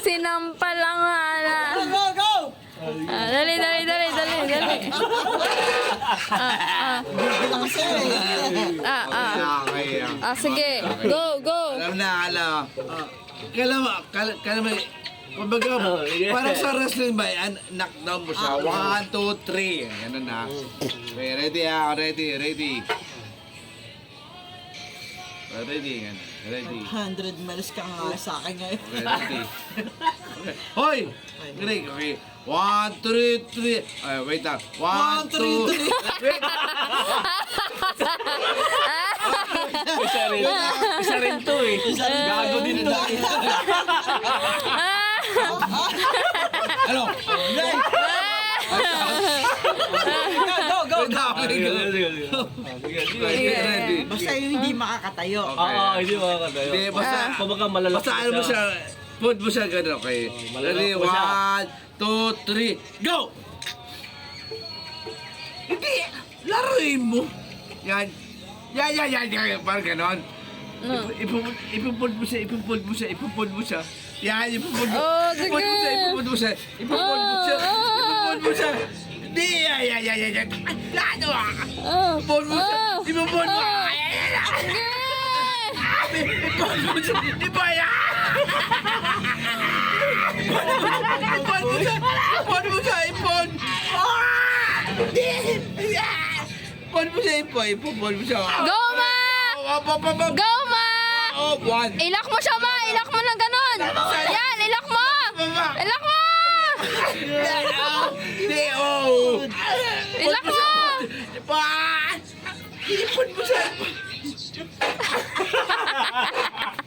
Sinampal lang nga na. Go, go! Dali. Sige. Go. Alam na, kala mo, kumbaga, parang sa wrestling ba, knockdown mo siya. 1, 2, 3. Ganun na. Okay, ready. Ready. 100 miles ka nga sa akin ngayon. Okay, ready. Hoy! Greg, okay. 1, 2, 3. Ay, wait lang. 1, 2, 3. Isa rin to eh. Gago din to. Ano? Go! Ready. Basta yung hindi makakatayo. Oo, hindi makakatayo. Hindi, basta, Kumbaga malalaki basta ano mo siya, put mo siya gano'n, okay? Ready, malalaki mo siya. 1, 2, 3, go! Hindi, laruin mo. Yan, parang gano'n. Ipupod mo siya. Yan, ipupod mo. Oh, sige. Ipupod mo siya. Hindi, yan. Lado ah. Ipupod mo siya. Ipupod mo. Ipupod mo siya. Ipupod mo siya. Ipupod mo siya. Go, Ma! Go, Ma! Oh, 1. Ilak mo siya, Ma! Ilak mo ng ganon! Yan, ilak mo! Ilak mo! Hindi, oh. Ilak mo! Ipupod mo siya.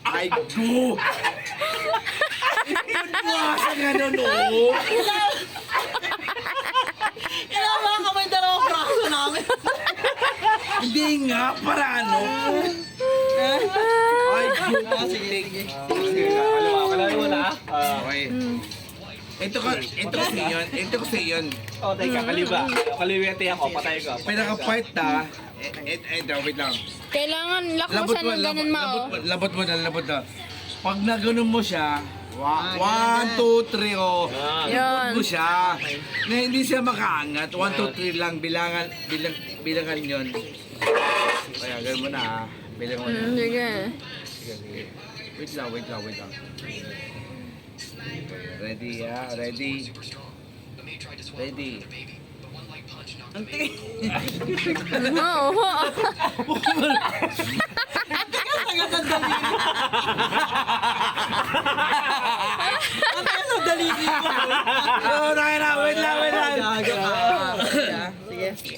Ay, go! Inuwasan nga nun, oh. Kailangan ka may dalawang braso namin. Hindi nga, para ano? Ay, go! Sige. Kalawin mo na. Okay. Ito kasi yun. Oh, teka, kaliwete ako, patay ko. Pinaka-part na, ito, wait lang. Kailangan ilak mo siya ng ganon, Ma, oh. Labot mo na. Pag naganon mo siya, 1, 2, 3, oh. Yan. Ipod mo siya. Na hindi siya makaangat. 1, 2, 3 lang. Bilangan yun. Kaya, gano'n mo na, ha. Bilang mo na. Sige. Sige. Wait lang. Ready, ha? Ready. Oo. Ang tayo sa daliri ko. Wait lang. Sige. Sige.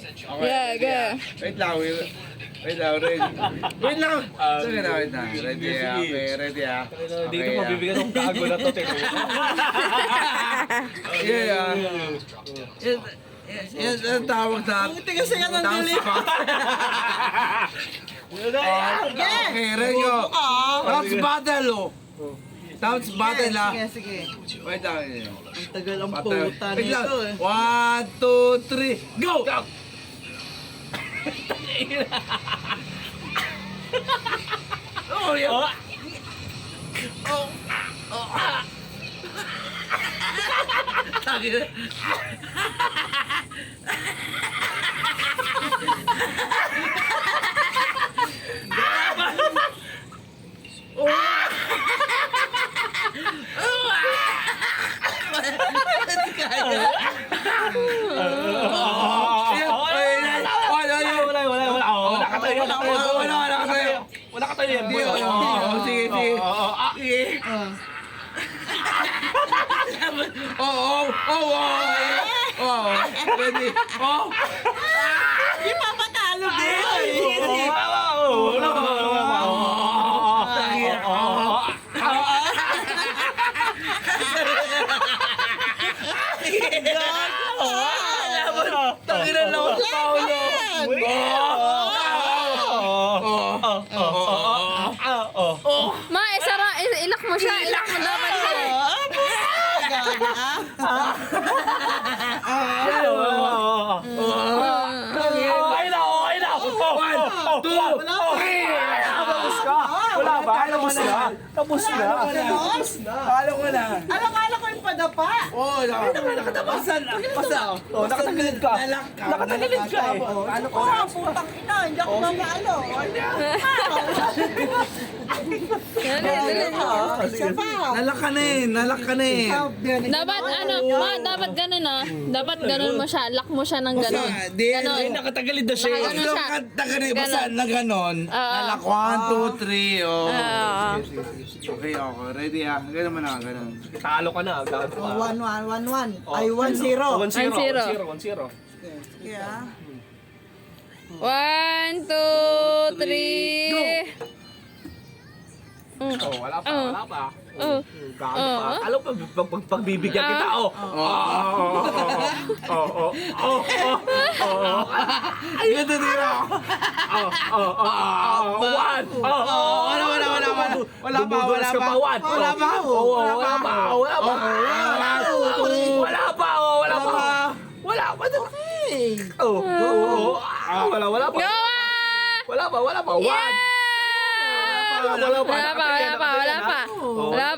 Wait lang, ready. Sige na, wait lang. Ready, ha? Okay, ready, ha? Dito mabibigyan ng gago na to. Yeah. Yan ang tawag na Ang tigas nga ng dance dili. spot. Okay, ready go. Dance battle, oh. Dance battle, ha? Sige. Wait lang. Ang tagal ang puta Wait lang. nito eh. 1, 2, 3, go! Oh, yeah. Tangina. Wala ka tayo yan. Sige. Ready? Di pa patalo din. Tangina na ako sa Paolo. Ma, ilak mo siya. Ilak mo dapat siya. Okay na. two, three! Tapos ka. Wala ba? Tapos na. Tapos na. Akala ko na. Alam ko yung padapa. Oo, nakatapasan na. Pasa. Oh, nakatagilid ka. Nakatagilid ka eh. Ano ko Oo, na? putang ina. Hindi ako mamalo. Isa pa. Nalak ka na eh. Dapat ano, dapat ganun ah. Dapat ganun mo siya. Lock mo siya ng ganun. Di, Ganon. Nakatagilid na siya. Nakaganon Ito siya. kanta ka na eh, basta na ganon. Nalak, 1, 2, 3, oh. Okay, okay. Ready ah. Ganun mo na, ganun. Talo ka na. Gago pa. 1-1. Ay, 1-0. 1-0. Yeah. 1, 2, 3. Oh, wala pa. Wala pa. Oh. Gago pa. Alam mo, pagbibigyan kita. Oh. Ayun, tira. One. Wala pa. Wala pa. One. Wala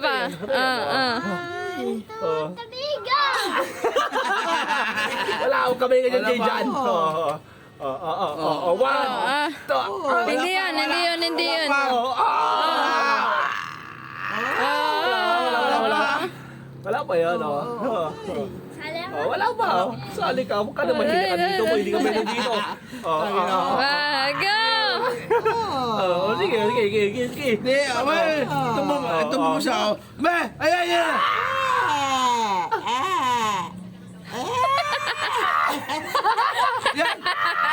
pa. Wala akong kamay ganyan dyan. One. Hindi yun. Wala pa yan, wala pa. Sali ka. Huwag ka naman hindi ka dito mo. Hindi ka pwede dito. Go! Sige. Hindi, abay. Tumbo mo siya. Be, ayan. Yan.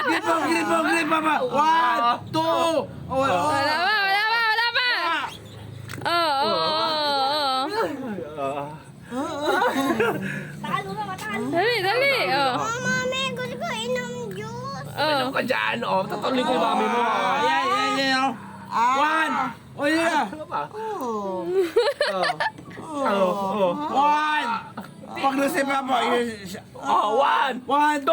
Grip pa. 1, 2. Wala pa. Oo. Dali. Oh. Mami, gusto ko inom juice. Oh. Ka dyan, tatuloy ko yung mami mo. Yan. 1. O yun. Ano pa? 1. Pag nasa pa po. 1, 2.